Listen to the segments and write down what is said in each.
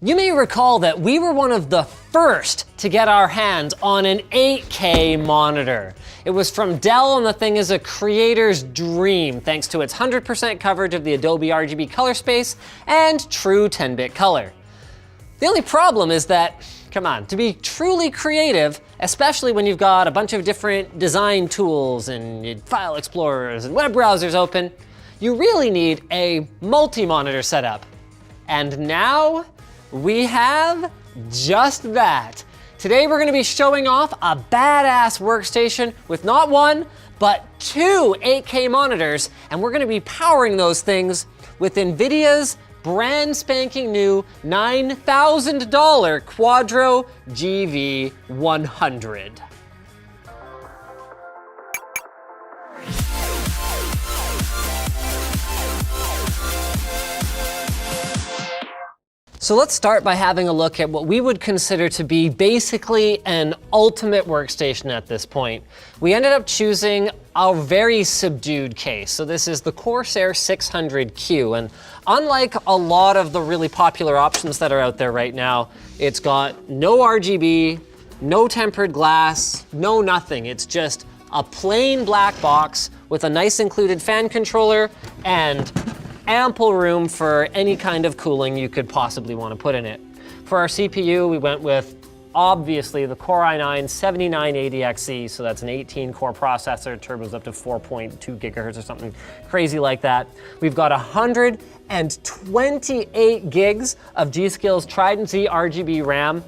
You may recall that we were one of the first to get our hands on an 8K monitor. It was from Dell, and the thing is a creator's dream thanks to its 100% coverage of the Adobe RGB color space and true 10-bit color. The only problem is that, come on, to be truly creative, especially when you've got a bunch of different design tools and file explorers and web browsers open, you really need a multi-monitor setup. And now, we have just that. Today we're gonna be showing off a badass workstation with not one, but two 8K monitors, and we're gonna be powering those things with NVIDIA's brand spanking new $9,000 Quadro GV100. So let's start by having a look at what we would consider to be basically an ultimate workstation at this point. We ended up choosing a very subdued case. So this is the Corsair 600Q, and unlike a lot of the really popular options that are out there right now, it's got no RGB, no tempered glass, no nothing. It's just a plain black box with a nice included fan controller and ample room for any kind of cooling you could possibly want to put in it. For our CPU, we went with, obviously, the Core i9-7980XE, so that's an 18-core processor, turbos up to 4.2 gigahertz or something crazy like that. We've got 128 gigs of G.Skill's Trident Z RGB RAM.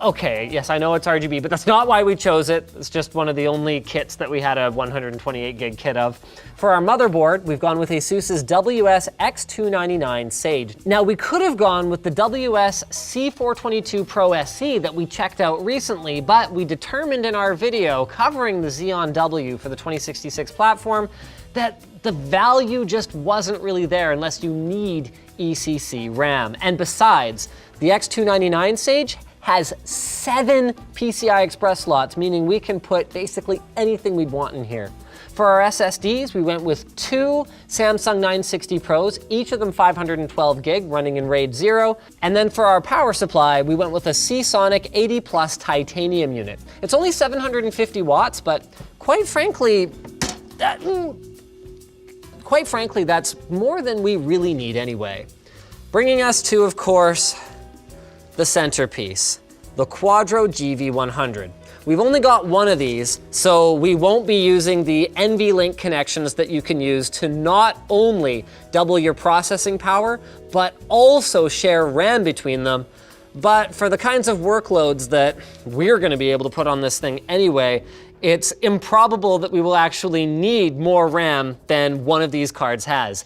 Okay, yes, I know it's RGB, but that's not why we chose it. It's just one of the only kits that we had a 128 gig kit of. For our motherboard, we've gone with ASUS's WS-X299 Sage. Now, we could have gone with the WS-C422 Pro SC that we checked out recently, but we determined in our video covering the Xeon W for the 2066 platform that the value just wasn't really there unless you need ECC RAM. And besides, the X299 Sage has 7 PCI Express slots, meaning we can put basically anything we'd want in here. For our SSDs, we went with two Samsung 960 Pros, each of them 512 gig, running in RAID 0. And then for our power supply, we went with a Seasonic 80 Plus titanium unit. It's only 750 watts, but quite frankly, that's more than we really need anyway. Bringing us to, of course, the centerpiece, the Quadro GV100. We've only got one of these, so we won't be using the NVLink connections that you can use to not only double your processing power, but also share RAM between them. But for the kinds of workloads that we're gonna be able to put on this thing anyway, it's improbable that we will actually need more RAM than one of these cards has.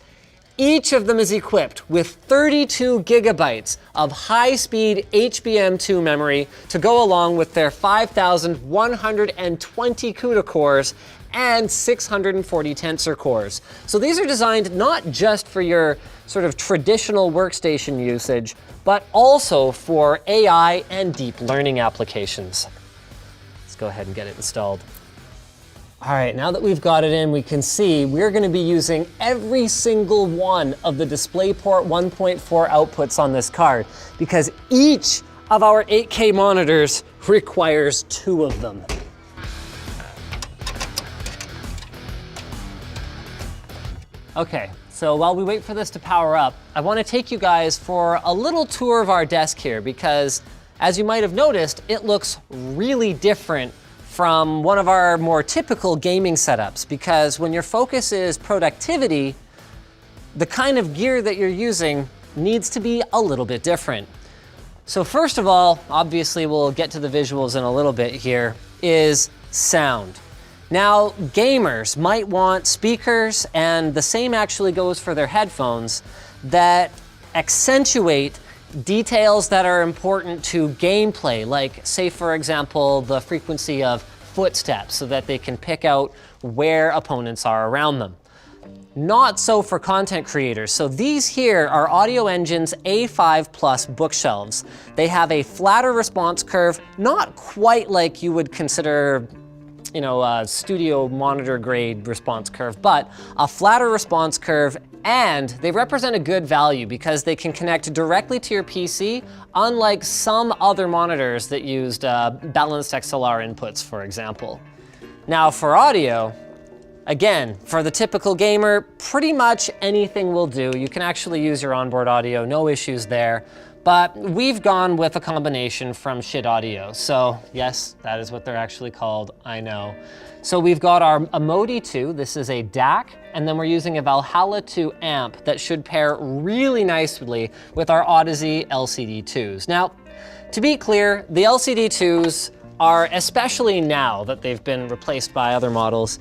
Each of them is equipped with 32 gigabytes of high-speed HBM2 memory to go along with their 5,120 CUDA cores and 640 tensor cores. So these are designed not just for your sort of traditional workstation usage, but also for AI and deep learning applications. Let's go ahead and get it installed. All right, now that we've got it in, we can see we're gonna be using every single one of the DisplayPort 1.4 outputs on this card because each of our 8K monitors requires 2 of them. Okay, so while we wait for this to power up, I wanna take you guys for a little tour of our desk here because, as you might have noticed, it looks really different from one of our more typical gaming setups, because when your focus is productivity, the kind of gear that you're using needs to be a little bit different. So first of all, obviously we'll get to the visuals in a little bit here, is sound. Now, gamers might want speakers, and the same actually goes for their headphones, that accentuate details that are important to gameplay, like, say, for example, the frequency of footsteps so that they can pick out where opponents are around them. Not so for content creators. So these here are Audio Engine's A5 Plus bookshelves. They have a flatter response curve, not quite like you would consider you know, a studio monitor grade response curve, but a flatter response curve, and they represent a good value because they can connect directly to your PC, unlike some other monitors that used balanced XLR inputs, for example. Now for audio, again, for the typical gamer, pretty much anything will do. You can actually use your onboard audio, no issues there. But we've gone with a combination from Shit Audio. So yes, that is what they're actually called, I know. So we've got our Modi 2, this is a DAC, and then we're using a Valhalla 2 amp that should pair really nicely with our Odyssey LCD 2s. Now, to be clear, the LCD 2s are, especially now that they've been replaced by other models,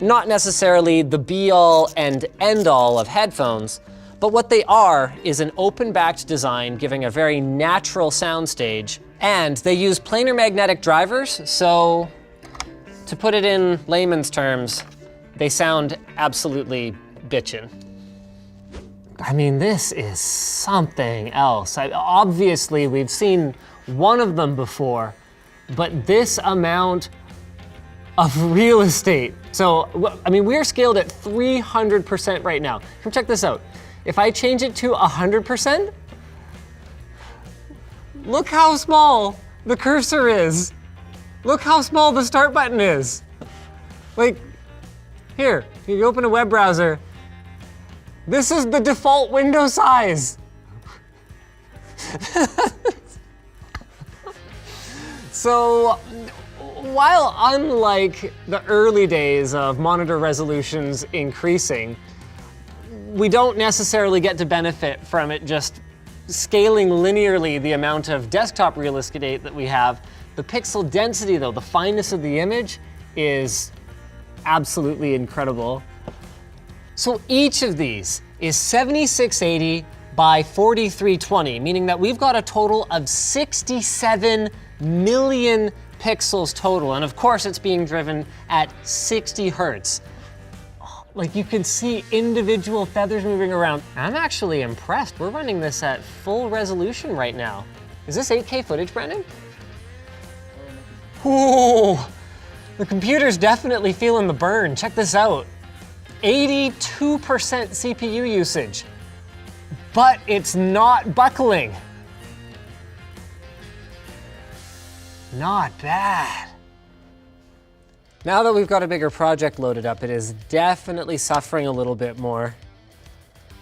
not necessarily the be-all and end-all of headphones, but what they are is an open-backed design giving a very natural soundstage, and they use planar magnetic drivers, so to put it in layman's terms, they sound absolutely bitchin'. I mean, this is something else. Obviously, we've seen one of them before, but this amount of real estate. So, I mean, we're scaled at 300% right now. Come check this out. If I change it to 100%, look how small the cursor is. Look how small the start button is. Like, here, you open a web browser. This is the default window size. So, while unlike the early days of monitor resolutions increasing, we don't necessarily get to benefit from it just scaling linearly the amount of desktop real estate that we have. The pixel density though, the fineness of the image is absolutely incredible. So each of these is 7680 by 4320, meaning that we've got a total of 67 million pixels total. And of course it's being driven at 60 Hertz. Like you can see individual feathers moving around. I'm actually impressed. We're running this at full resolution right now. Is this 8K footage, Brendan? Ooh, the computer's definitely feeling the burn. Check this out. 82% CPU usage, but it's not buckling. Not bad. Now that we've got a bigger project loaded up, it is definitely suffering a little bit more.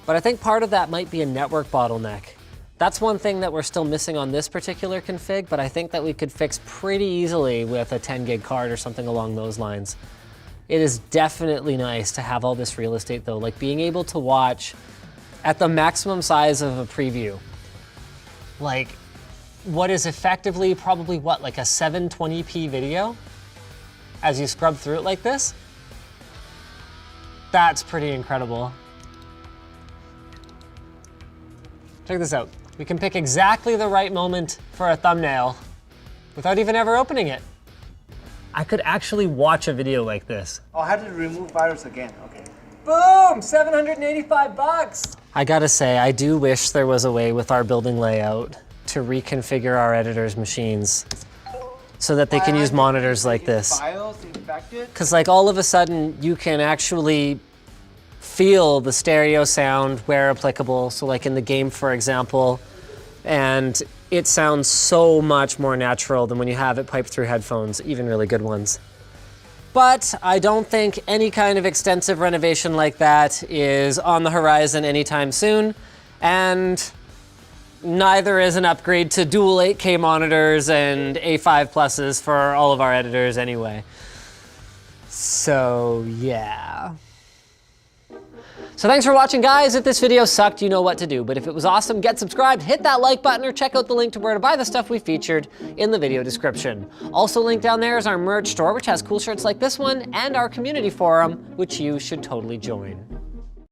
But I think part of that might be a network bottleneck. That's one thing that we're still missing on this particular config, but I think that we could fix pretty easily with a 10 gig card or something along those lines. It is definitely nice to have all this real estate though, like being able to watch at the maximum size of a preview. Like what is effectively probably what, like a 720p video? As you scrub through it like this, that's pretty incredible. Check this out. We can pick exactly the right moment for a thumbnail without even ever opening it. I could actually watch a video like this. Oh, I had to remove virus again, okay. Boom, 785 bucks. I gotta say, I do wish there was a way with our building layout to reconfigure our editors' machines so that they can use monitors like this. Because like all of a sudden you can actually feel the stereo sound where applicable. So like in the game, for example, and it sounds so much more natural than when you have it piped through headphones, even really good ones. But I don't think any kind of extensive renovation like that is on the horizon anytime soon. And neither is an upgrade to dual 8K monitors and A5 pluses for all of our editors anyway. So yeah. So thanks for watching, guys. If this video sucked, you know what to do. But if it was awesome, get subscribed, hit that like button, or check out the link to where to buy the stuff we featured in the video description. Also linked down there is our merch store, which has cool shirts like this one, and our community forum, which you should totally join.